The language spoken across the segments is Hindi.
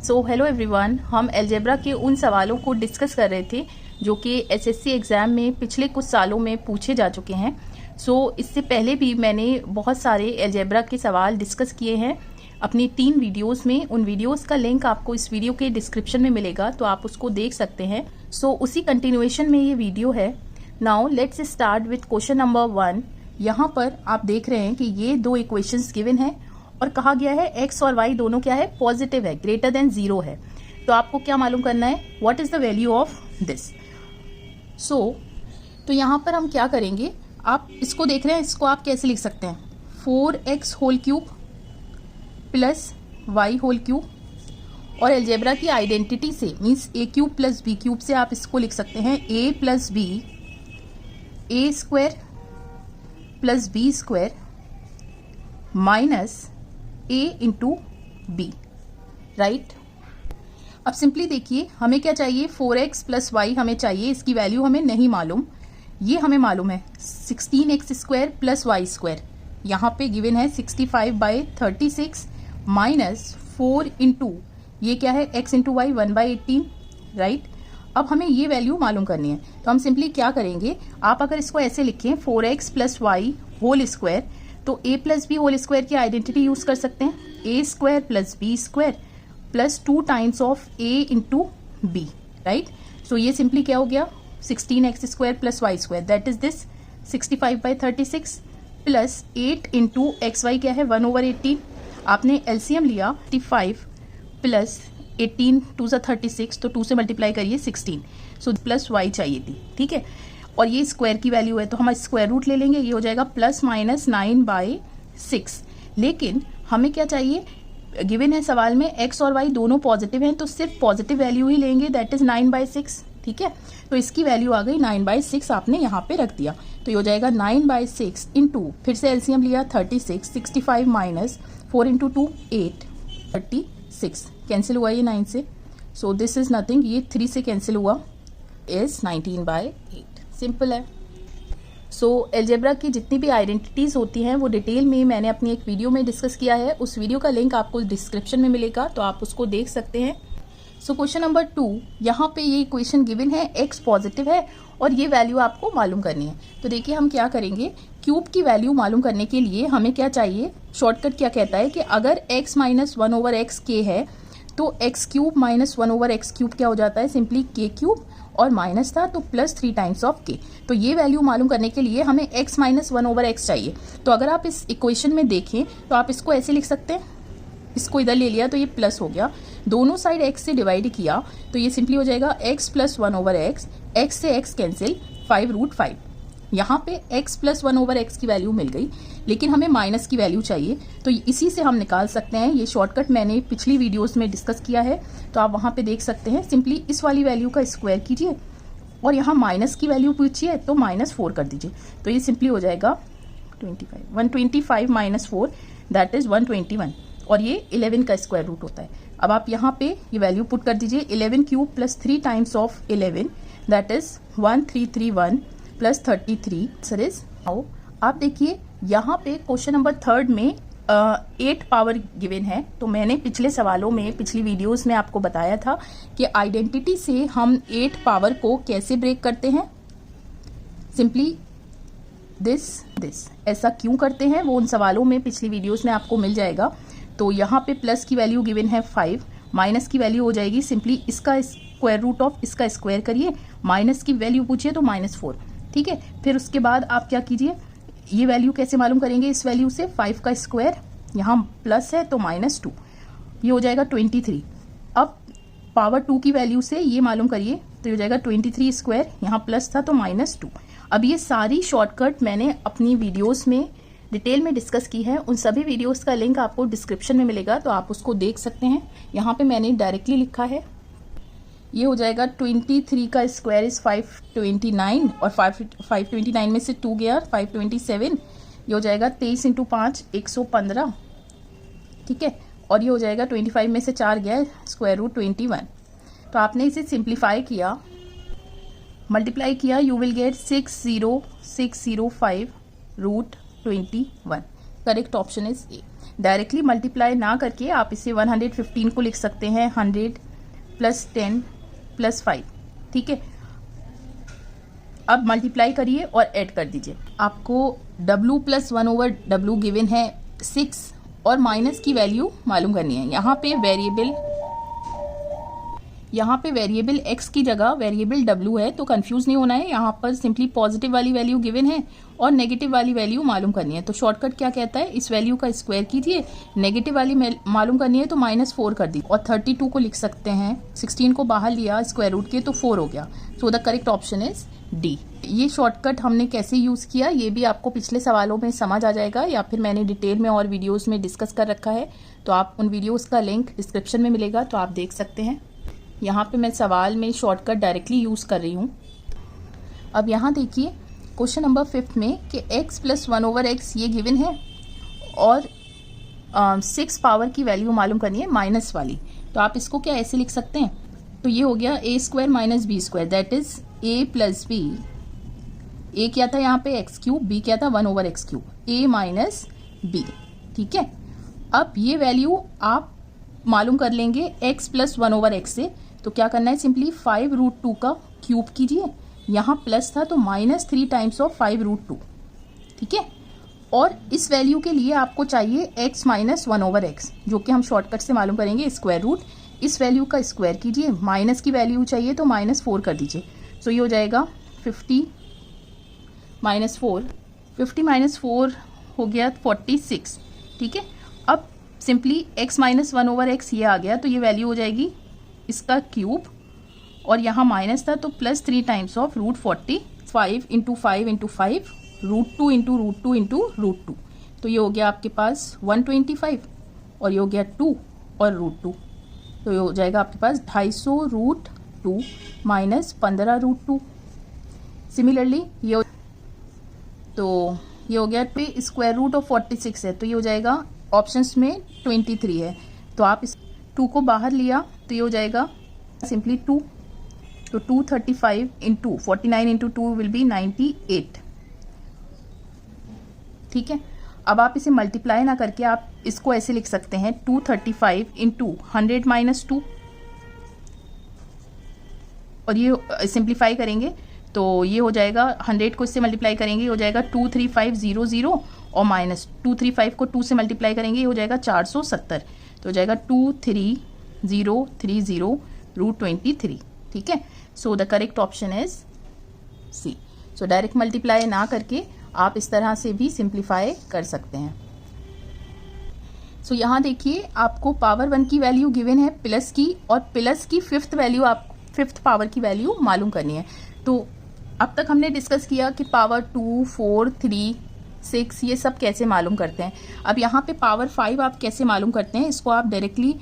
सो हेलो एवरीवन, हम अलजेब्रा के उन सवालों को डिस्कस कर रहे थे जो कि एसएससी एग्ज़ाम में पिछले कुछ सालों में पूछे जा चुके हैं। इससे पहले भी मैंने बहुत सारे अलजेब्रा के सवाल डिस्कस किए हैं अपनी 3 वीडियोस में। उन वीडियोस का लिंक आपको इस वीडियो के डिस्क्रिप्शन में मिलेगा, तो आप उसको देख सकते हैं। उसी कंटिन्यूएशन में ये वीडियो है। Now let's start with question number 1। यहाँ पर आप देख रहे हैं कि ये 2 इक्वेशंस गिवन है और कहा गया है x और y दोनों क्या है, पॉजिटिव है, ग्रेटर देन 0 है। तो आपको क्या मालूम करना है, what is the value of this. तो यहाँ पर हम क्या करेंगे, आप इसको देख रहे हैं, इसको आप कैसे लिख सकते हैं, 4x whole cube plus y whole cube. और अलजेब्रा की आइडेंटिटी से means a cube plus b cube से आप इसको लिख सकते हैं a प्लस b a square plus b square minus a into b, right. अब सिंपली देखिए, हमें क्या चाहिए, 4x प्लस वाई हमें चाहिए, इसकी वैल्यू हमें नहीं मालूम। ये हमें मालूम है 16x square plus y square, यहाँ पे गिवन है 65/36 माइनस 4 इंटू ये क्या है, x इंटू वाई 1/18, राइट। अब हमें ये वैल्यू मालूम करनी है, तो हम सिंपली क्या करेंगे, आप अगर इसको ऐसे लिखें 4x plus y whole square, तो a plus B whole square की आइडेंटिटी यूज कर सकते हैं, a square plus B square plus 2 times of a into b, right. ये सिंपली क्या हो गया, 16x square plus y square, that is this 65/36 plus 8 into x y क्या है 1/18। आपने एलसीएम लिया 55 प्लस 18 2 सा 36, तो 2 से मल्टीप्लाई करिए 16, प्लस वाई चाहिए थी, ठीक है। और ये स्क्वायर की वैल्यू है तो हम स्क्वायर रूट ले लेंगे, ये हो जाएगा प्लस माइनस 9/6। लेकिन हमें क्या चाहिए, गिवन है सवाल में x और y दोनों पॉजिटिव हैं, तो सिर्फ पॉजिटिव वैल्यू ही लेंगे, दैट इज 9/6, ठीक है। तो इसकी वैल्यू आ गई 9/6, आपने यहाँ पे रख दिया, तो ये हो जाएगा 9/6 इंटू, फिर से एलसीएम लिया 36, 65 माइनस 4 इंटू 2 8, 36 कैंसिल हुआ ये 9 से, सो दिस इज नथिंग, ये 3 से कैंसिल हुआ, इज 19/8, सिंपल है। अलजेब्रा की जितनी भी आइडेंटिटीज होती हैं वो डिटेल में मैंने अपनी एक वीडियो में डिस्कस किया है, उस वीडियो का लिंक आपको डिस्क्रिप्शन में मिलेगा, तो आप उसको देख सकते हैं। क्वेश्चन नंबर 2, यहाँ पे ये इक्वेशन गिवन है, x पॉजिटिव है और ये वैल्यू आपको मालूम करनी है। तो देखिए हम क्या करेंगे, क्यूब की वैल्यू मालूम करने के लिए हमें क्या चाहिए, शॉर्टकट क्या कहता है कि अगर x माइनस 1/x k है तो x cube minus 1/x cube क्या हो जाता है, सिंपली k क्यूब, और माइनस था तो प्लस 3 टाइम्स ऑफ k। तो ये वैल्यू मालूम करने के लिए हमें x माइनस 1/x चाहिए। तो अगर आप इस इक्वेशन में देखें तो आप इसको ऐसे लिख सकते हैं, इसको इधर ले लिया तो ये प्लस हो गया, दोनों साइड x से डिवाइड किया तो ये सिंपली हो जाएगा x प्लस 1/x, x से x कैंसिल, 5√5। यहाँ पे x प्लस 1/x की वैल्यू मिल गई, लेकिन हमें माइनस की वैल्यू चाहिए, तो इसी से हम निकाल सकते हैं। ये शॉर्टकट मैंने पिछली वीडियोस में डिस्कस किया है, तो आप वहाँ पे देख सकते हैं। सिंपली इस वाली वैल्यू का स्क्वायर कीजिए और यहाँ माइनस की वैल्यू पूछिए तो -4 कर दीजिए, तो ये सिंपली हो जाएगा 125 माइनस 4, दैट इज 121, और ये 11 का स्क्वायर रूट होता है। अब आप यहाँ पे ये वैल्यू पुट कर दीजिए, 11 cube plus 3 times of 11, that is 1331 plus 33 sir. आप देखिए यहाँ पे क्वेश्चन नंबर 3 में 8 पावर गिवन है। तो मैंने पिछले सवालों में, पिछली वीडियोस में आपको बताया था कि आइडेंटिटी से हम 8 पावर को कैसे ब्रेक करते हैं, सिंपली दिस ऐसा क्यों करते हैं, वो उन सवालों में पिछली वीडियोस में आपको मिल जाएगा। तो यहाँ पे प्लस की वैल्यू गिवन है 5, माइनस की वैल्यू हो जाएगी सिंपली इसका स्क्वायर रूट ऑफ इसका स्क्वायर करिए, माइनस की वैल्यू पूछिए तो -4, ठीक है। फिर उसके बाद आप क्या कीजिए, ये वैल्यू कैसे मालूम करेंगे, इस वैल्यू से 5 का स्क्वायर, यहाँ प्लस है तो -2, ये हो जाएगा 23। अब पावर 2 की वैल्यू से ये मालूम करिए, तो ये हो जाएगा 23 स्क्वायर, यहाँ प्लस था तो -2। अब ये सारी शॉर्टकट मैंने अपनी वीडियोस में डिटेल में डिस्कस की है, उन सभी वीडियोस का लिंक आपको डिस्क्रिप्शन में मिलेगा, तो आप उसको देख सकते हैं। यहाँ पे मैंने डायरेक्टली लिखा है, ये हो जाएगा 23 का स्क्वायर इज 529, और 529 में से 2 गया 527, ये हो जाएगा 23 इंटू 5 115, ठीक है। और ये हो जाएगा 25 में से 4 गया स्क्वायर रूट 21। तो आपने इसे सिंप्लीफाई किया, मल्टीप्लाई किया, you will get 60605 √21, correct option is A. Directly multiply ना करके आप इसे 115 को लिख सकते हैं 100 प्लस 10 प्लस 5, ठीक है। अब मल्टीप्लाई करिए और ऐड कर दीजिए। आपको W प्लस 1/W गिवन है 6 और माइनस की वैल्यू मालूम करनी है। यहाँ पे वेरिएबल x की जगह वेरिएबल w है, तो कंफ्यूज नहीं होना है। यहाँ पर सिंपली पॉजिटिव वाली वैल्यू गिवन है और नेगेटिव वाली वैल्यू मालूम करनी है। तो शॉर्टकट क्या कहता है, इस वैल्यू का स्क्वायर कीजिए, नेगेटिव वाली मालूम करनी है तो -4 कर दी और 32 को लिख सकते हैं। 16 को बाहर लिया स्क्वायर रूट के तो 4 हो गया। सो the correct option is D. ये शॉर्टकट हमने कैसे यूज किया ये भी आपको पिछले सवालों में समझ आ जाएगा, या फिर मैंने डिटेल में और वीडियोस में डिस्कस कर रखा है, तो आप उन वीडियोस का लिंक डिस्क्रिप्शन में मिलेगा, तो आप देख सकते हैं। यहाँ पे मैं सवाल में शॉर्टकट डायरेक्टली यूज कर रही हूँ। अब यहाँ देखिए क्वेश्चन नंबर 5 में कि x प्लस 1/x ये गिवन है और 6 पावर की वैल्यू मालूम करनी है माइनस वाली। तो आप इसको क्या ऐसे लिख सकते हैं, तो ये हो गया a² minus b² that is a प्लस b। a क्या था यहाँ पे x³, b क्या था 1/x³, a माइनस b, ठीक है। अब ये वैल्यू आप मालूम कर लेंगे x प्लस 1/x से, तो क्या करना है, सिंपली 5√2 का क्यूब कीजिए। यहाँ प्लस था तो -3 टाइम्स ऑफ 5√2, ठीक है। और इस वैल्यू के लिए आपको चाहिए x माइनस 1/x, जो कि हम शॉर्टकट से मालूम करेंगे स्क्वायर रूट। इस वैल्यू का स्क्वायर कीजिए, माइनस की वैल्यू चाहिए तो -4 कर दीजिए। सो ये हो जाएगा 50 माइनस 4, 50 माइनस 4 हो गया 46, ठीक है। अब सिंपली x माइनस 1/x ये आ गया, तो ये वैल्यू हो जाएगी इसका क्यूब, और यहाँ माइनस था तो +3 times of √40, 5 into 5 into 5, √2 into √2 into √2, तो ये हो गया आपके पास 125, और ये हो गया 2 और √2, तो ये हो जाएगा आपके पास 250 √2 माइनस 15 √2। सिमिलरली ये हो गया स्क्वायर रूट ऑफ 46 है, तो ये हो जाएगा ऑप्शंस में 23 है, तो आप इस 2 को बाहर लिया तो ये हो जाएगा सिंपली 2, तो 235 इंटू 49 इंटू 2 विल बी 98, ठीक है। अब आप इसे मल्टीप्लाई ना करके आप इसको ऐसे लिख सकते हैं 235 इंटू 100 माइनस 2, और ये सिंप्लीफाई करेंगे तो ये हो जाएगा 100 को इससे मल्टीप्लाई करेंगे ये हो जाएगा 23500 और माइनस 235 को 2 से मल्टीप्लाई करेंगे ये हो जाएगा 470, तो हो जाएगा 23030 √23, ठीक है। So the correct option is C. So direct multiply ना करके आप इस तरह से भी सिंप्लीफाई कर सकते हैं। सो यहाँ देखिए आपको पावर 1 की वैल्यू गिवन है प्लस की, और प्लस की फिफ्थ पावर की वैल्यू मालूम करनी है। तो अब तक हमने डिस्कस किया कि पावर 2, 4, 3, 6 ये सब कैसे मालूम करते हैं। अब यहाँ पे पावर 5 आप कैसे मालूम करते हैं, इसको आप डायरेक्टली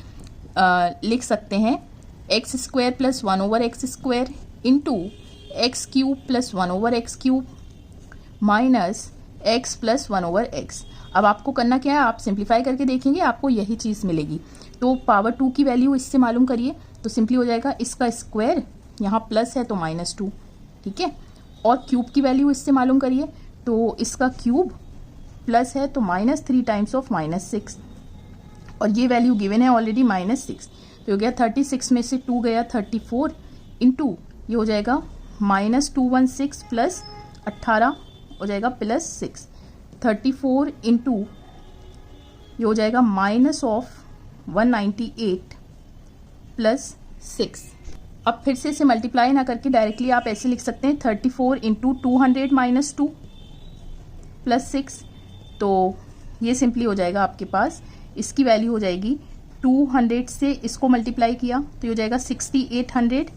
लिख सकते हैं x² plus 1/x² into x³ plus 1/x³ minus x plus 1/x। अब आपको करना क्या है, आप सिंप्लीफाई करके देखेंगे आपको यही चीज़ मिलेगी। तो पावर 2 की वैल्यू इससे मालूम करिए, तो सिंपली हो जाएगा इसका स्क्वायर, यहाँ प्लस है तो -2, ठीक है। और क्यूब की वैल्यू इससे मालूम करिए, तो इसका क्यूब प्लस है तो -3 टाइम्स ऑफ -6, और ये वैल्यू गिवन है ऑलरेडी -6, तो हो गया 36 में से 2 गया 34 इंटू ये हो जाएगा -216 प्लस 18 हो जाएगा +6, 34 इंटू ये हो जाएगा -198 प्लस 6। अब फिर से इसे मल्टीप्लाई ना करके डायरेक्टली आप ऐसे लिख सकते हैं 34 इंटू 200 माइनस 2 प्लस 6, तो ये सिंपली हो जाएगा आपके पास, इसकी वैल्यू हो जाएगी 200 से इसको मल्टीप्लाई किया तो ये हो जाएगा 6800,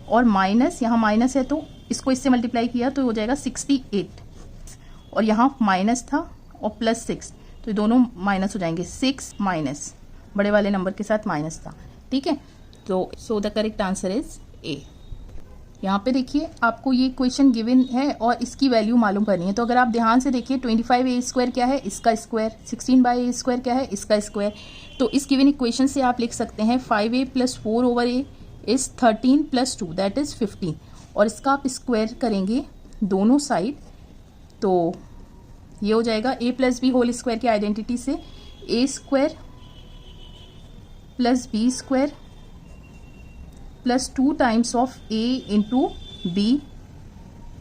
और माइनस यहाँ माइनस है तो इसको इससे मल्टीप्लाई किया तो हो जाएगा 68, और यहाँ माइनस था और +6, तो ये दोनों माइनस हो जाएंगे, 6 माइनस बड़े वाले नंबर के साथ माइनस था, ठीक है। तो सो the correct answer is a. यहाँ पे देखिए आपको ये क्वेश्चन गिवन है और इसकी वैल्यू मालूम करनी है। तो अगर आप ध्यान से देखिए 25a² क्या है, इसका स्क्वायर, 16/a² क्या है, इसका स्क्वायर। तो इस गिवन इक्वेशन से आप लिख सकते हैं 5a + 4/a is 13 + 2 that is 15, और इसका आप स्क्वायर करेंगे दोनों साइड, तो ये हो जाएगा a + b होल स्क्वायर की आइडेंटिटी से A square plus B square plus 2 times of A into B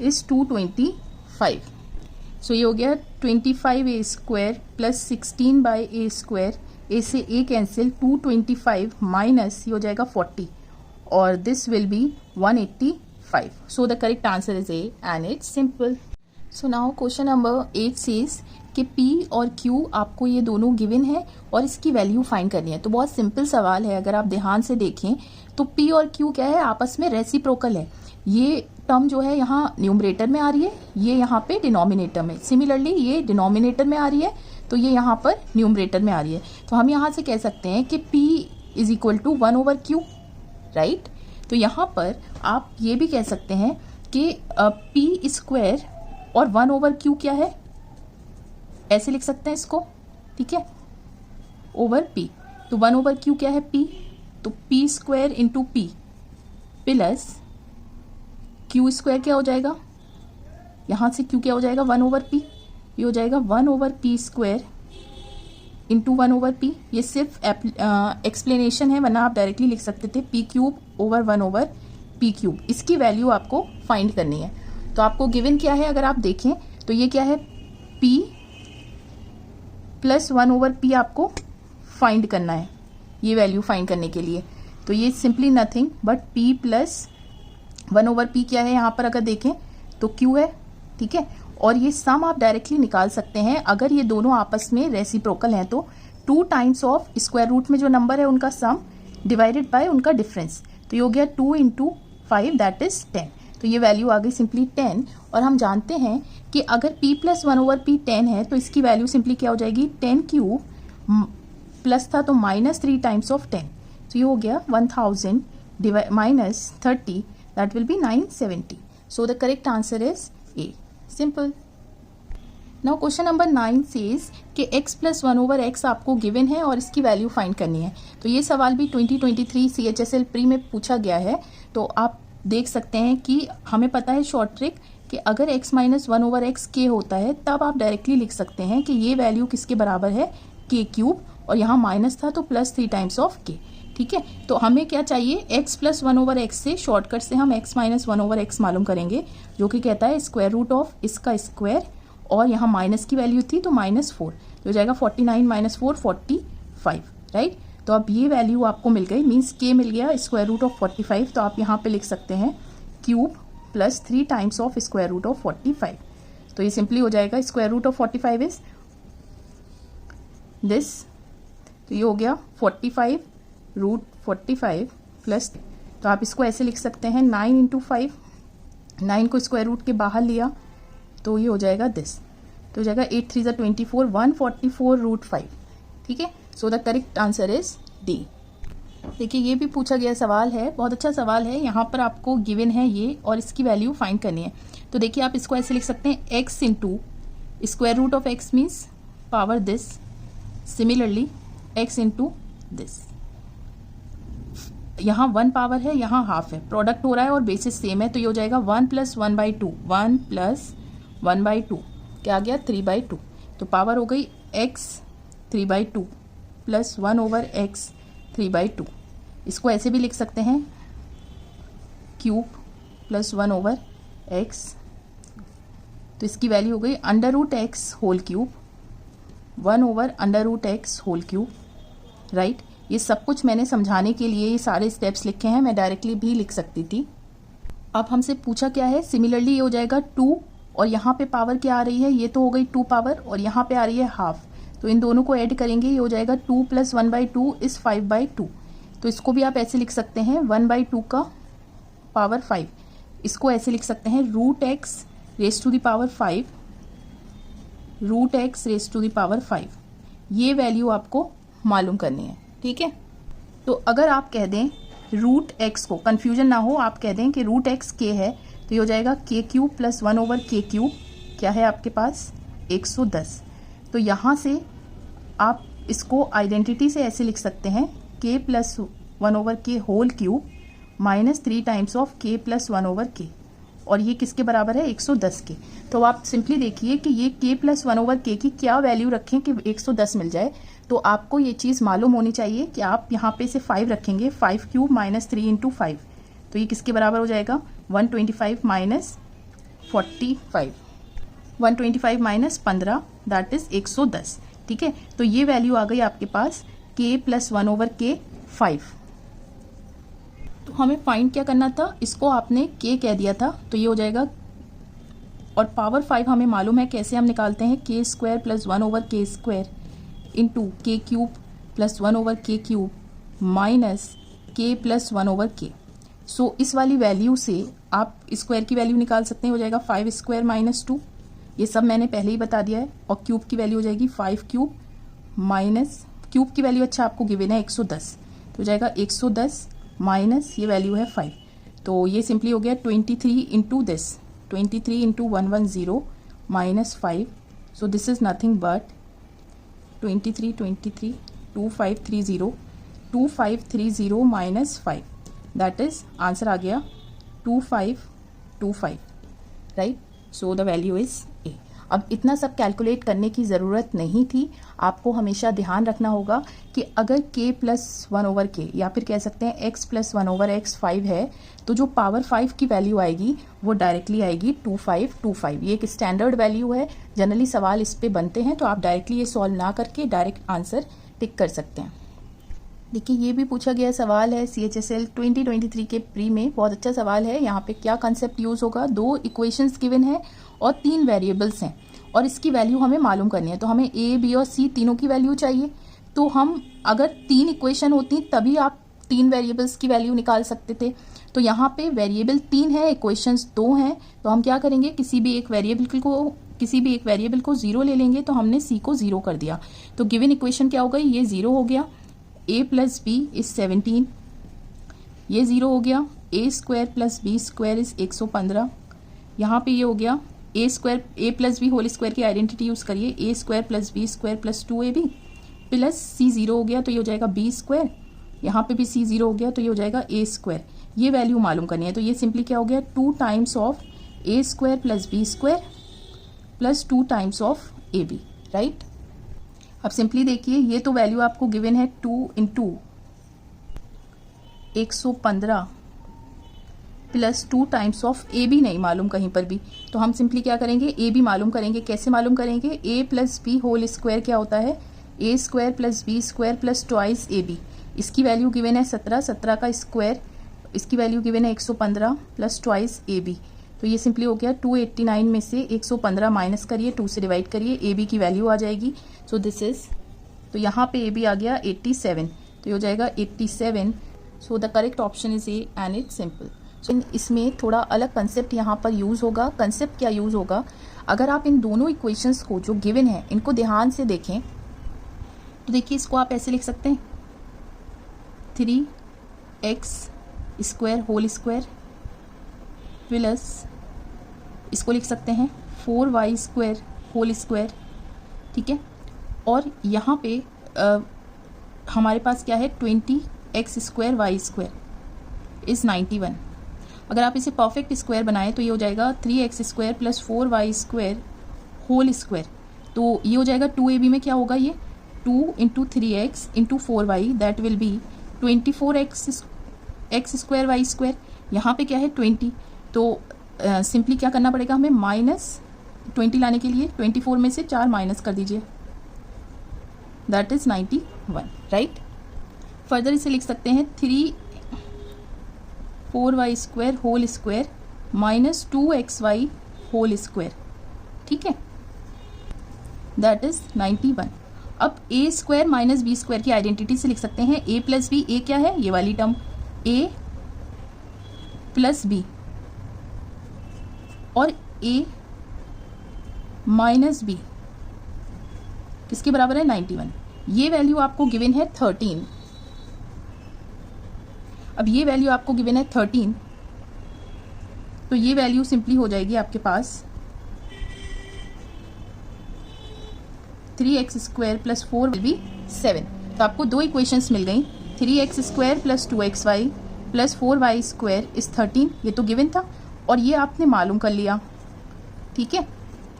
is 225. So ये हो गया 25 A square plus 16 by A square, A से ए कैंसिल, 225 माइनस ये हो जाएगा 40 और this will be 185. So the correct answer is A and it's simple. So now question number 8 says कि P और Q आपको ये दोनों गिवन है और इसकी वैल्यू फाइंड करनी है. तो बहुत सिंपल सवाल है. अगर आप ध्यान से देखें तो P और Q क्या है, आपस में रेसिप्रोकल है. ये टर्म जो है यहाँ न्यूमरेटर में आ रही है, ये यहाँ पे डिनोमिनेटर में. सिमिलरली ये डिनोमिनेटर में आ रही है तो ये यहाँ पर न्यूमरेटर में आ रही है. तो हम यहाँ से कह सकते हैं कि P is equal to 1/Q, right. तो यहाँ पर आप ये भी कह सकते हैं कि P स्क्वायर और 1/Q क्या है, ऐसे लिख सकते हैं इसको, ठीक है, ओवर P. तो 1/Q क्या है, P. तो P square into P plus Q square क्या हो जाएगा, यहाँ से Q क्या हो जाएगा 1/P. ये हो जाएगा 1/P स्क्वायर इंटू 1/P. ये सिर्फ एक्सप्लेनेशन है, वरना आप डायरेक्टली लिख सकते थे P cube over 1/P cube. इसकी वैल्यू आपको फाइंड करनी है. तो आपको गिवन क्या है, अगर आप देखें तो ये क्या है, P प्लस 1/P आपको फाइंड करना है. ये वैल्यू फाइंड करने के लिए तो ये simply nothing but P plus 1/P क्या है, यहाँ पर अगर देखें तो Q है, ठीक है. और ये सम आप डायरेक्टली निकाल सकते हैं अगर ये दोनों आपस में रेसिप्रोकल हैं. तो 2 टाइम्स ऑफ स्क्वायर रूट में जो नंबर है उनका सम डिवाइडेड बाय उनका डिफरेंस. तो ये हो गया 2 इंटू 5 दैट इज 10. तो ये वैल्यू आ गई सिंपली 10. और हम जानते हैं कि अगर P प्लस 1/P 10 है तो इसकी वैल्यू सिंपली क्या हो जाएगी, 10 क्यूब प्लस था तो माइनस 3 टाइम्स ऑफ 10. तो ये हो गया 1000 minus 30 that will B 970. So the correct answer is a. Simple. Now question number 9 says कि x प्लस 1/x आपको गिवन है और इसकी वैल्यू फाइंड करनी है. तो ये सवाल भी 2023 CHSL प्री में पूछा गया है. तो आप देख सकते हैं कि हमें पता है शॉर्ट ट्रिक कि अगर x माइनस 1/x k होता है तब आप डायरेक्टली लिख सकते हैं कि ये वैल्यू किसके बराबर है, k क्यूब, और यहाँ माइनस था तो प्लस 3 टाइम्स ऑफ k, ठीक है. तो हमें क्या चाहिए, x प्लस 1/x से शॉर्टकट से हम x माइनस 1/x मालूम करेंगे, जो कि कहता है स्क्वायर रूट ऑफ इसका स्क्वायर, और यहाँ माइनस की वैल्यू थी तो -4, तो हो जाएगा 49 माइनस 4 45, राइट. तो अब ये वैल्यू आपको मिल गई, मीन्स k मिल गया स्क्वायर रूट ऑफ 45. तो आप यहाँ पे लिख सकते हैं cube plus 3 times of square root of 45. तो ये सिंपली हो जाएगा square root of 45 is this. तो ये हो गया 45 रूट 45 प्लस, तो आप इसको ऐसे लिख सकते हैं 9 इंटू 5. 9 को स्क्वायर रूट के बाहर लिया तो ये हो जाएगा दिस. तो हो जाएगा 8 3 24 144 रूट 5, ठीक है. So the correct answer is D. देखिए ये भी पूछा गया सवाल है, बहुत अच्छा सवाल है. यहाँ पर आपको गिवन है ये और इसकी वैल्यू फाइंड करनी है. तो देखिए आप इसको ऐसे लिख सकते हैं x into square root of x means power this, similarly x into this. यहाँ 1 पावर है, यहाँ हाफ है, प्रोडक्ट हो रहा है और बेसिस सेम है. तो ये हो जाएगा 1 प्लस 1/2, 1 प्लस 1/2 क्या आ गया 3/2. तो पावर हो गई x 3/2 प्लस 1/x 3/2. इसको ऐसे भी लिख सकते हैं क्यूब प्लस 1/x. तो इसकी वैल्यू हो गई √x whole cube 1/√x whole cube, right. ये सब कुछ मैंने समझाने के लिए ये सारे स्टेप्स लिखे हैं, मैं डायरेक्टली भी लिख सकती थी. अब हमसे पूछा क्या है, सिमिलरली ये हो जाएगा 2 और यहाँ पे पावर क्या आ रही है, ये तो हो गई 2 पावर और यहाँ पे आ रही है हाफ. तो इन दोनों को ऐड करेंगे, ये हो जाएगा 2 प्लस 1/2 इज 5/2. तो इसको भी आप ऐसे लिख सकते हैं 1/2 का पावर 5. इसको ऐसे लिख सकते हैं √x raise to the power 5, √x raise to the power 5. ये वैल्यू आपको मालूम करनी है, ठीक है. तो अगर आप कह दें √x को, कंफ्यूजन ना हो, आप कह दें कि √x k है, तो ये हो जाएगा k cube plus 1/k cube क्या है आपके पास 110. तो यहाँ से आप इसको आइडेंटिटी से ऐसे लिख सकते हैं k plus 1/k whole cube minus 3 times of k plus 1/k और ये किसके बराबर है 110 के। तो आप सिंपली देखिए कि ये k प्लस 1/k की क्या वैल्यू रखें कि 110 मिल जाए। तो आपको ये चीज़ मालूम होनी चाहिए कि आप यहाँ पे से 5 रखेंगे, 5 क्यूब माइनस 3 इंटू 5, तो ये किसके बराबर हो जाएगा 125 माइनस 45, 125 माइनस 15 दैट इज 110। ठीक है, तो ये वैल्यू आ गई आपके पास k प्लस 1/k 5। तो हमें फाइंड क्या करना था, इसको आपने k कह दिया था तो ये हो जाएगा, और पावर 5 हमें मालूम है कैसे हम निकालते हैं, k square plus 1/k square into k cube plus 1/k cube minus k plus 1/k। सो इस वाली वैल्यू से आप स्क्वायर की वैल्यू निकाल सकते हैं, हो जाएगा 5 स्क्वायर माइनस 2, ये सब मैंने पहले ही बता दिया है। और क्यूब की वैल्यू हो जाएगी 5 क्यूब माइनस, क्यूब की वैल्यू अच्छा आपको गिवन है 110, तो हो जाएगा 110 माइनस ये वैल्यू है 5, तो ये सिंपली हो गया 23 into this, 23 into 110 minus 5, so this is nothing but 23 2530 minus 5, that is answer आ गया 2525, right. So the value is A. अब इतना सब कैलकुलेट करने की ज़रूरत नहीं थी, आपको हमेशा ध्यान रखना होगा कि अगर k प्लस 1/k या फिर कह सकते हैं x प्लस 1/x 5 है, तो जो पावर 5 की वैल्यू आएगी वो डायरेक्टली आएगी 2525। ये एक स्टैंडर्ड वैल्यू है, जनरली सवाल इस पे बनते हैं, तो आप डायरेक्टली ये सॉल्व ना करके डायरेक्ट आंसर टिक कर सकते हैं। देखिए ये भी पूछा गया सवाल है CHSL 2023 के प्री में, बहुत अच्छा सवाल है। यहाँ पे क्या कंसेप्ट यूज़ होगा, 2 इक्वेशंस गिवन है और 3 वेरिएबल्स हैं और इसकी वैल्यू हमें मालूम करनी है। तो हमें A, B और C तीनों की वैल्यू चाहिए। तो हम अगर 3 इक्वेशन होती तभी आप 3 वेरिएबल्स की वैल्यू निकाल सकते थे। तो यहाँ पे वेरिएबल 3 है, इक्वेशंस 2 हैं, तो हम क्या करेंगे, किसी भी एक वेरिएबल को 0 ले लेंगे। तो हमने C को 0 कर दिया, तो गिवन इक्वेशन क्या हो गई, ये 0 हो गया। a प्लस बी इज 17, ये 0 हो गया। a square plus B square is 115, यहाँ पे ये हो गया a plus B whole square की आइडेंटिटी यूज करिए, a square plus B square plus 2ab plus c 0 हो गया तो ये हो जाएगा b स्क्वायर, यहाँ पे भी c 0 हो गया तो ये हो जाएगा a स्क्वायर। ये वैल्यू मालूम करनी है, तो ये सिंपली क्या हो गया 2 times of a square plus B square plus 2 times of ab, right. अब सिंपली देखिए ये तो वैल्यू आपको गिवन है 2 into 115 plus 2 times of a b नहीं मालूम कहीं पर भी, तो हम सिंपली क्या करेंगे ए बी मालूम करेंगे। कैसे मालूम करेंगे, A plus B whole square क्या होता है, A square plus B square plus twice A B. इसकी वैल्यू गिवन है 17, 17 का स्क्वायर, इसकी वैल्यू गिवन है 115 प्लस ट्वाइस ए बी। तो ये सिंपली हो गया 289 में से 115 माइनस करिए, 2 से डिवाइड करिए, ए बी की वैल्यू आ जाएगी। सो दिस इज, तो यहाँ पे ए बी आ गया 87, तो ये हो जाएगा 87। So the correct option is A and it's simple. So इसमें थोड़ा अलग कंसेप्ट यहाँ पर यूज़ होगा। कंसेप्ट क्या यूज़ होगा, अगर आप इन दोनों इक्वेशंस को जो गिवन है इनको ध्यान से देखें तो देखिए इसको आप ऐसे लिख सकते हैं 3x square whole square plus इसको लिख सकते हैं 4y स्क्वायर होल स्क्वायर, ठीक है। और यहाँ पे हमारे पास क्या है 20x square y square is 91। अगर आप इसे परफेक्ट स्क्वायर बनाएं तो ये हो जाएगा 3x square plus 4y square whole square, तो ये हो जाएगा 2ab में क्या होगा, ये 2 into 3x into 4y that will be 24x square y square. यहाँ पे क्या है 20, तो सिंपली क्या करना पड़ेगा हमें, माइनस 20 लाने के लिए 24 में से 4 माइनस कर दीजिए, दैट इज 91, राइट। फर्दर इसे लिख सकते हैं 4y square whole square minus 2xy whole square, ठीक है, दैट इज 91। अब a square minus b square की आइडेंटिटी से लिख सकते हैं a प्लस बी, a क्या है ये वाली टर्म, a प्लस बी और a माइनस बी किसके बराबर है 91। ये वैल्यू आपको गिवन है 13। अब ये वैल्यू आपको गिवन है 13, तो ये वैल्यू सिंपली हो जाएगी आपके पास 3x square plus 4 will be 7। तो आपको 2 इक्वेशंस मिल गई, 3x square plus 2xy plus 4y square is 13, ये तो गिवन था, और ये आपने मालूम कर लिया, ठीक है,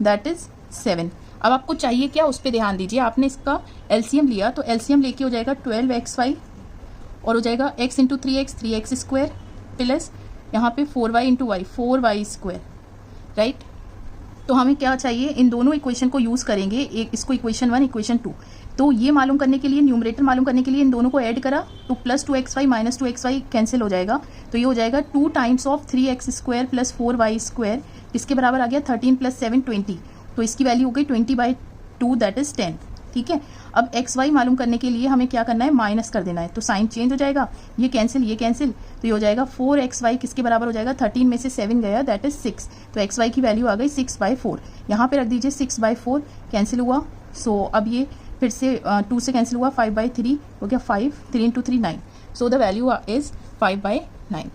दैट इज 7। अब आपको चाहिए क्या, उस पर ध्यान दीजिए। आपने इसका एलसीएम लिया तो एलसीएम लेके हो जाएगा 12xy और हो जाएगा x into 3x square plus यहाँ पे 4y into Y 4y square, right. तो हमें क्या चाहिए, इन दोनों इक्वेशन को यूज़ करेंगे, एक इसको इक्वेशन 1 इक्वेशन 2। तो ये मालूम करने के लिए, न्यूमरेटर मालूम करने के लिए इन दोनों को ऐड करा तो plus 2xy minus 2xy cancel हो जाएगा। तो ये हो जाएगा 2 times of 3x square plus 4y square, इसके बराबर आ गया 13 प्लस 7 20। तो इसकी वैल्यू हो गई 20/2 दैट इज 10, ठीक है। अब एक्स वाई मालूम करने के लिए हमें क्या करना है, माइनस कर देना है। तो साइन चेंज हो जाएगा, ये कैंसिल, तो ये हो जाएगा 4xy किसके बराबर हो जाएगा, 13 में से 7 गया दैट इज 6। तो एक्स वाई की वैल्यू आ गई 6/4। यहाँ पे रख दीजिए 6/4 कैंसिल हुआ। सो अब ये फिर से 2 से कैंसिल हुआ, 5/3 हो गया 5, 3 into 3 9। So the value is 5/9.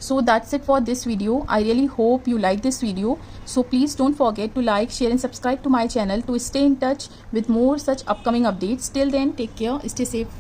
So that's it for this video. I really hope you like this video. So please don't forget to like, share and subscribe to my channel to stay in touch with more such upcoming updates. Till then, take care, stay safe.